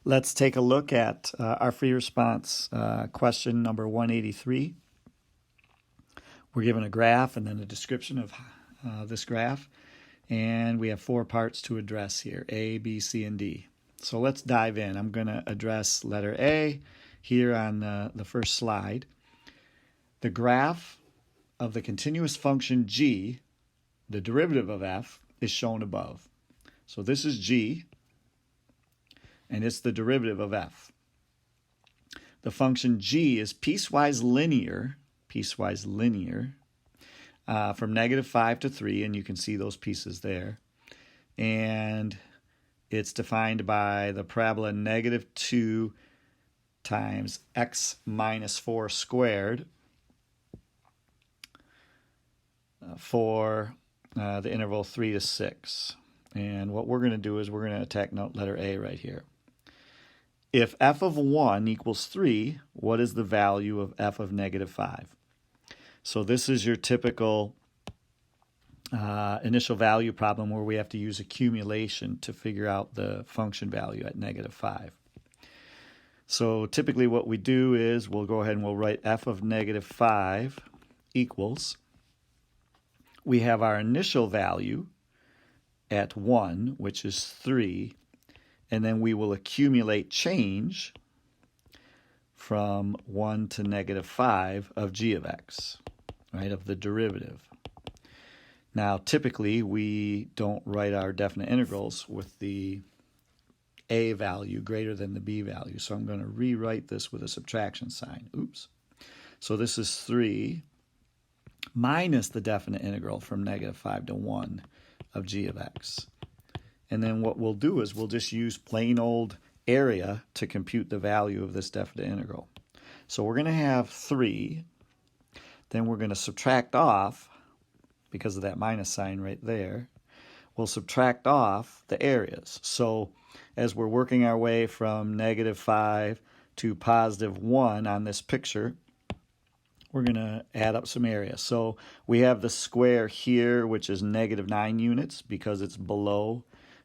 Let's take a look at our free response question number 183. We're given a graph and then a description of this graph, and we have 4 parts to address here, A, B, C, and D. So let's dive in. I'm going to address letter A here on the first slide. The graph of the continuous function g, the derivative of f, is shown above. So this is g, and it's the derivative of f. The function g is piecewise linear from -5 to 3, and you can see those pieces there. And it's defined by the parabola -2 times x minus 4 squared for the interval 3 to 6. And what we're going to do is we're going to attack letter A right here. If f of 1 equals 3, what is the value of f of -5? So this is your typical initial value problem where we have to use accumulation to figure out the function value at -5. So typically what we do is we'll go ahead and we'll write f of -5 equals, we have our initial value at 1, which is 3, and then we will accumulate change from 1 to -5 of g of x, right, of the derivative. Now, typically, we don't write our definite integrals with the a value greater than the b value, so I'm going to rewrite this with a subtraction sign. Oops. So this is 3 minus the definite integral from -5 to 1 of g of x. And then what we'll do is we'll just use plain old area to compute the value of this definite integral. So we're going to have 3, then we're going to subtract off, because of that minus sign right there, we'll subtract off the areas. So as we're working our way from -5 to +1 on this picture, we're going to add up some area. So we have the square here, which is -9 units because it's below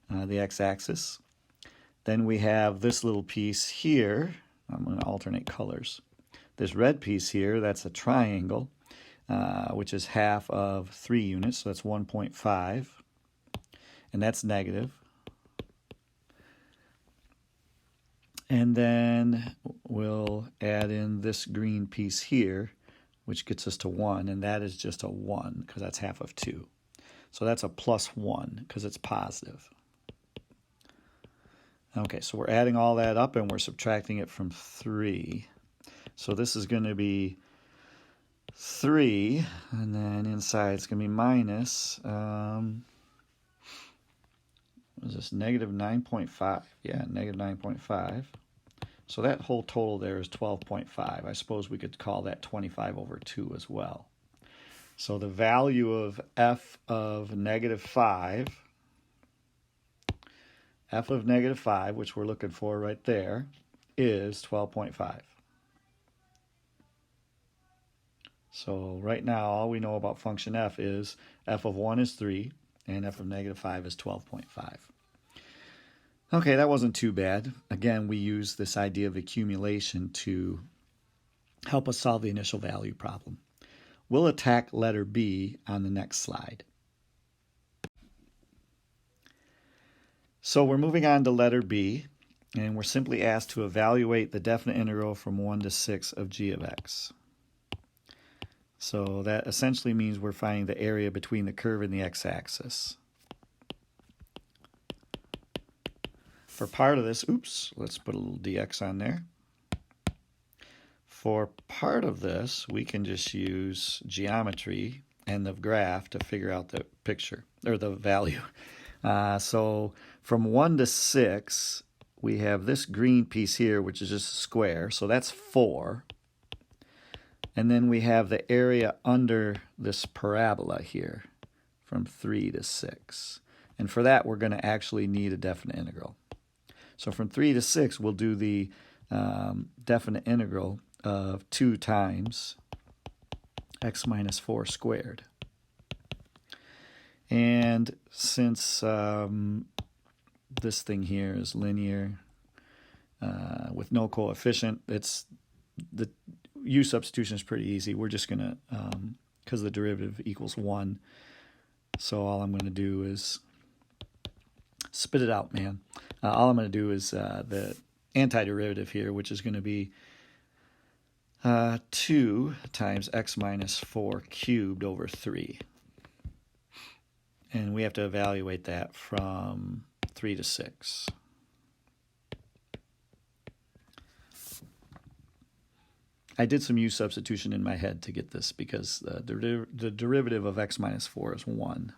the x-axis. Then we have this little piece here. I'm going to alternate colors. This red piece here, that's a triangle, which is half of 3 units, so that's 1.5, and that's negative. And then we'll add in this green piece here, which gets us to 1, and that is just a 1 because that's half of 2. So that's a +1 because it's positive. Okay, so we're adding all that up and we're subtracting it from 3. So this is going to be 3, and then inside it's going to be minus, what is this, -9.5? Yeah, -9.5. So that whole total there is 12.5. I suppose we could call that 25 over 2 as well. So the value of f of -5, which we're looking for right there, is 12.5. So right now, all we know about function f is f of 1 is 3, and f of -5 is 12.5. Okay, that wasn't too bad. Again, we use this idea of accumulation to help us solve the initial value problem. We'll attack letter B on the next slide. So we're moving on to letter B, and we're simply asked to evaluate the definite integral from 1 to 6 of g of x. So that essentially means we're finding the area between the curve and the x-axis. For part of this, oops, let's put a little dx on there. For part of this, we can just use geometry and the graph to figure out the picture, or the value. So from 1 to 6, we have this green piece here, which is just a square, so that's 4. And then we have the area under this parabola here from 3 to 6. And for that, we're going to actually need a definite integral. So from 3 to 6, we'll do the definite integral of 2 times x minus 4 squared. And since this thing here is linear, with no coefficient. It's the u substitution is pretty easy. We're just going to, because the derivative equals 1, so all I'm going to do is spit it out, man. All I'm going to do is the antiderivative here, which is going to be 2 times x minus 4 cubed over 3. And we have to evaluate that from 3 to 6. I did some u substitution in my head to get this because the derivative of x minus 4 is 1.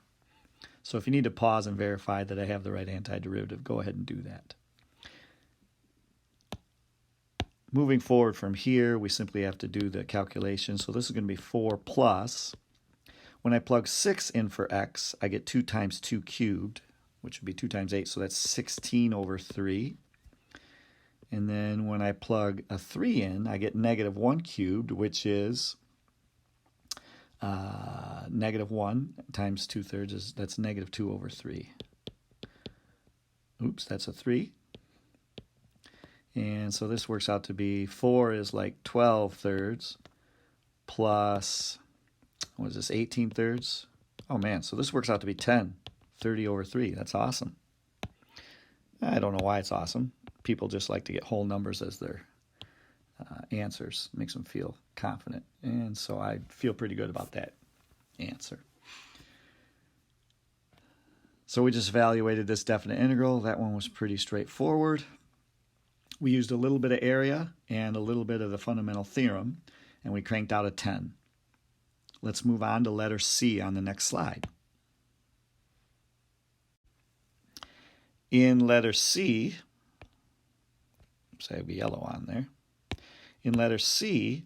So if you need to pause and verify that I have the right antiderivative, go ahead and do that. Moving forward from here, we simply have to do the calculation. So this is going to be 4 plus. When I plug 6 in for x, I get 2 times 2 cubed, which would be 2 times 8, so that's 16 over 3. And then when I plug a 3 in, I get negative 1 cubed, which is negative 1 times 2/3, that's negative 2 over 3. Oops, that's a 3. And so this works out to be 4 is like 12/3 plus, what is this, 18/3? Oh man, so this works out to be 10, 30 over 3. That's awesome. I don't know why it's awesome. People just like to get whole numbers as their answers. Makes them feel confident. And so I feel pretty good about that answer. So we just evaluated this definite integral. That one was pretty straightforward. We used a little bit of area and a little bit of the fundamental theorem, and we cranked out a 10. Let's move on to letter C on the next slide. In letter C, oops, I have a yellow on there. In letter C,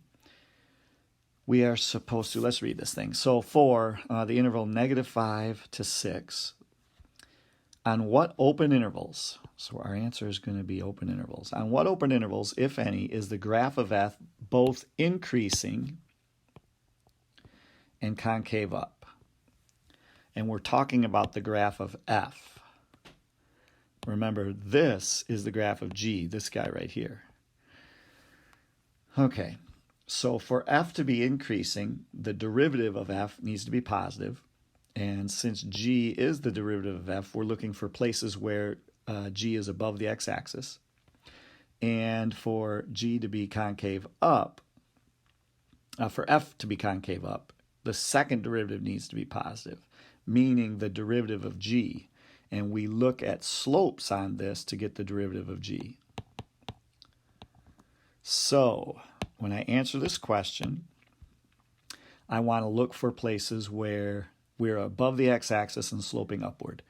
we are supposed to, let's read this thing. So for the interval -5 to 6, on what open intervals, so our answer is going to be open intervals, on what open intervals, if any, is the graph of f both increasing and concave up? And we're talking about the graph of f. Remember, this is the graph of g, this guy right here. Okay, so for f to be increasing, the derivative of f needs to be positive. And since g is the derivative of f, we're looking for places where g is above the x-axis. And for g to be concave up, for f to be concave up, the second derivative needs to be positive, meaning the derivative of g. And we look at slopes on this to get the derivative of g. So when I answer this question, I want to look for places where we're above the x-axis and sloping upward.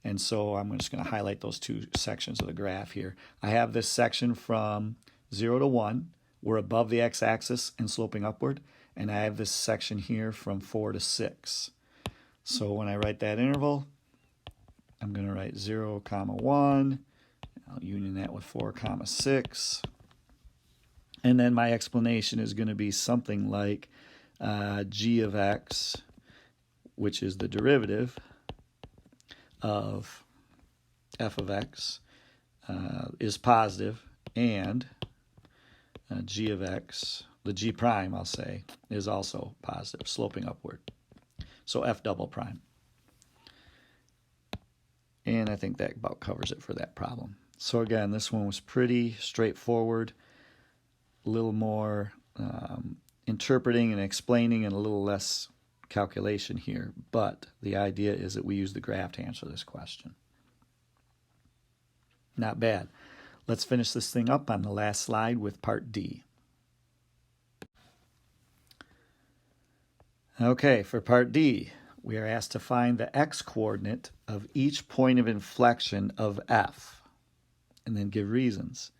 And so I'm just going to highlight those two sections of the graph here. I have this section from 0 to 1. We're above the x-axis and sloping upward. And I have this section here from 4 to 6. So when I write that interval, I'm going to write 0, 1. I'll union that with 4, 6. And then my explanation is going to be something like g of x, which is the derivative of f of x, is positive, and g of x, the g prime, I'll say, is also positive, sloping upward. So f double prime. And I think that about covers it for that problem. So again, this one was pretty straightforward, a little more interpreting and explaining and a little less calculation here, but the idea is that we use the graph to answer this question. Not bad. Let's finish this thing up on the last slide with part D. Okay, for part D, we are asked to find the x-coordinate of each point of inflection of f, and then give reasons.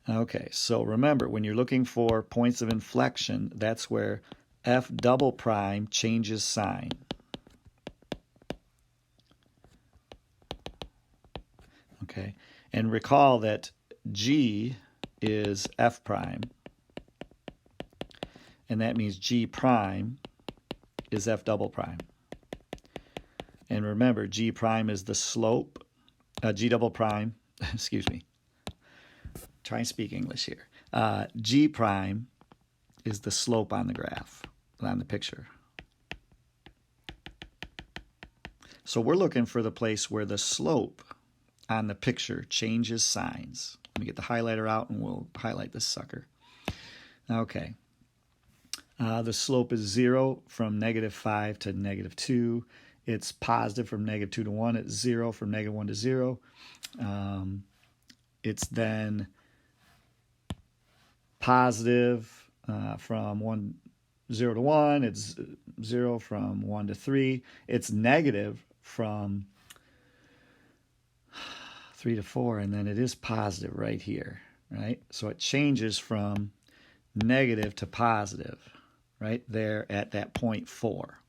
Okay, so remember, when you're looking for points of inflection, that's where f double prime changes sign. Okay, and recall that g is f prime, and that means g prime is f double prime. And remember, g prime is the slope, g double prime, excuse me. try and speak English here. G prime is the slope on the graph, on the picture. So we're looking for the place where the slope on the picture changes signs. Let me get the highlighter out and we'll highlight this sucker. Okay. The slope is 0 from -5 to -2. It's positive from -2 to 1. It's 0 from -1 to 0. It's then positive from 0 to 1. It's 0 from 1 to 3. It's negative from 3 to 4, and then it is positive right here, right? So it changes from negative to positive right there at that point 4.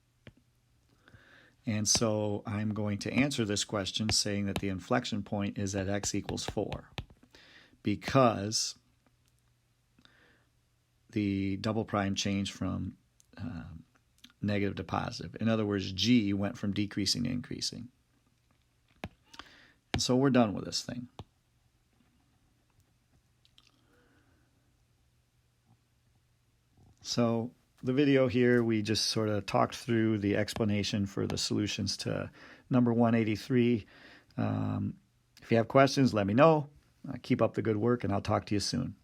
And so I'm going to answer this question saying that the inflection point is at x equals 4 because the double prime changed from negative to positive. In other words, G went from decreasing to increasing. And so we're done with this thing. So the video here, we just sort of talked through the explanation for the solutions to number 183. If you have questions, let me know. Keep up the good work, and I'll talk to you soon.